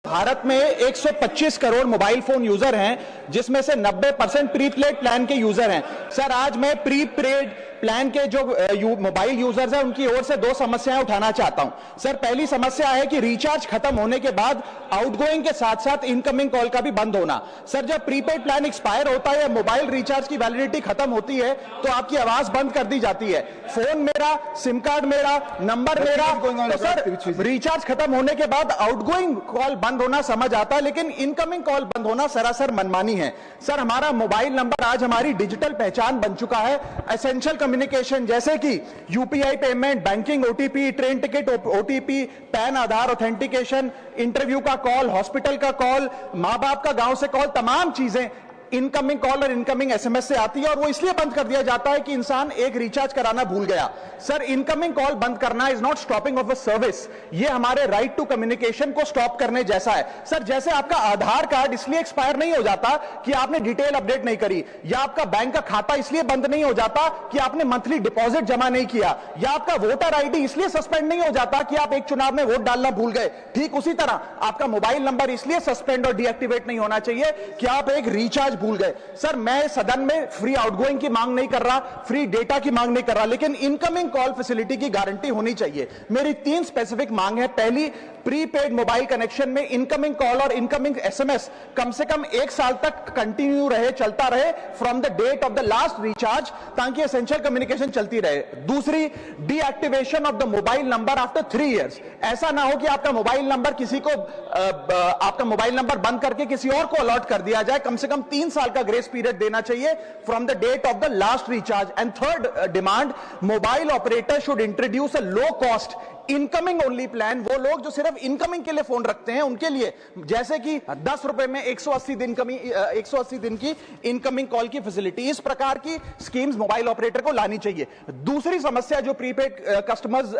भारत में 125 crore mobile phone user हैं, जिसमें से 90% प्रीपेड प्लान के यूजर हैं। सर, आज मैं प्रीपेड प्लान के जो मोबाइल यूजर्स हैं उनकी ओर से दो समस्याएं उठाना चाहता हूं। सर, पहली समस्या है कि रिचार्ज खत्म होने के बाद आउटगोइंग के साथ साथ इनकमिंग कॉल का भी बंद होना। सर, जब प्रीपेड प्लान एक्सपायर होता है या मोबाइल रिचार्ज की वैलिडिटी खत्म होती है तो आपकी आवाज बंद कर दी जाती है। फोन मेरा, सिम कार्ड मेरा, नंबर मेरा। तो सर, रिचार्ज खत्म होने के बाद आउटगोइंग कॉल बंद होना समझ आता है, लेकिन इनकमिंग कॉल बंद होना सरासर मनमानी है। सर, हमारा मोबाइल नंबर आज हमारी डिजिटल पहचान बन चुका है। एसेंशियल कम्युनिकेशन जैसे कि UPI payment, banking, OTP, train ticket OTP, PAN Aadhaar authentication, interview का कॉल, हॉस्पिटल का कॉल, मां बाप का गांव से कॉल, तमाम चीजें इनकमिंग कॉल और इनकमिंग एसएमएस से आती है और वो इसलिए बंद कर दिया जाता है कि इंसान एक रिचार्ज कराना भूल गया। सर, इनकमिंग कॉल बंद करना is not stopping of a service, ये हमारे राइट टू कम्युनिकेशन को स्टॉप करने जैसा है। सर, जैसे आपका आधार कार्ड इसलिए एक्सपायर नहीं हो जाता कि आपने डिटेल अपडेट नहीं करी, या आपका बैंक का खाता इसलिए बंद नहीं हो जाता कि आपने मंथली डिपॉजिट जमा नहीं किया, या आपका वोटर आईडी इसलिए सस्पेंड नहीं हो जाता कि आप एक चुनाव में वोट डालना भूल गए। ठीक उसी तरह आपका मोबाइल नंबर इसलिए सस्पेंड और डीएक्टिवेट नहीं होना चाहिए कि आप एक रिचार्ज भूल गए। सर, मैं सदन में फ्री आउटगोइंग की मांग नहीं कर रहा, फ्री डेटा की मांग नहीं कर रहा, लेकिन इनकमिंग कॉल फैसिलिटी की गारंटी होनी चाहिए। मेरी 3 स्पेसिफिक मांग है। पहली, प्रीपेड मोबाइल कनेक्शन में इनकमिंग कॉल और इनकमिंग एसएमएस कम से कम 1 साल तक कंटिन्यू रहे, चलता रहे from the date of the last recharge, ताकि एसेंशियल कम्युनिकेशन चलती रहे। दूसरी, deactivation of the mobile number after 3 years. ऐसा ना हो कि आपका मोबाइल नंबर किसी को आपका मोबाइल नंबर बंद करके किसी और को अलॉट कर दिया जाए। कम से कम 3 साल का ग्रेस पीरियड देना चाहिए from the date of the last recharge. And third demand, mobile operator should introduce a low cost incoming only plan. वो लोग जो सिर्फ इनकमिंग के लिए फोन रखते हैं उनके लिए, जैसे कि 10 रुपए में 180 दिन की इनकमिंग कॉल की फैसिलिटी, इस प्रकार की स्कीम्स मोबाइल ऑपरेटर को लानी चाहिए। दूसरी समस्या जो प्रीपेड कस्टमर्स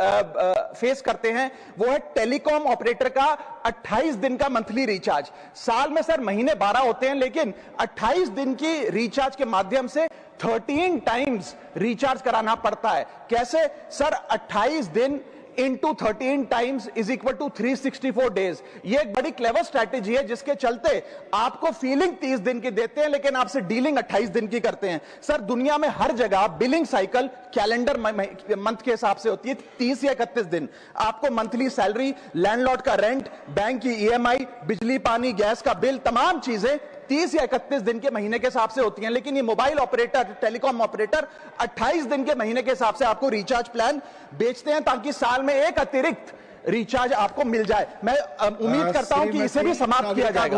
फेस करते हैं वो है टेलीकॉम ऑपरेटर का 28 दिन का मंथली रिचार्ज। साल में सर महीने 12 होते हैं, लेकिन 28 दिन की रिचार्ज के माध्यम से 13 टाइम्स रिचार्ज कराना पड़ता है। कैसे सर? 28 दिन into 13 times is equal to 364 days. ये एक बड़ी क्लेवर स्ट्रैटेजी है जिसके चलते आपको फीलिंग 30 दिन की देते हैं, लेकिन आपसे डीलिंग 28 दिन की करते हैं। सर, दुनिया में हर जगह बिलिंग साइकिल कैलेंडर मंथ के हिसाब से होती है, 30 या 31 दिन। आपको मंथली सैलरी, लैंडलॉर्ड का रेंट, बैंक की ईएमआई, बिजली पानी गैस का बिल, तमाम चीजें 30 या 31 दिन के महीने के हिसाब से होती हैं। लेकिन ये मोबाइल ऑपरेटर, टेलीकॉम ऑपरेटर 28 दिन के महीने के हिसाब से आपको रिचार्ज प्लान बेचते हैं, ताकि साल में एक अतिरिक्त रिचार्ज आपको मिल जाए। मैं उम्मीद करता हूं कि इसे भी समाप्त किया जाएगा।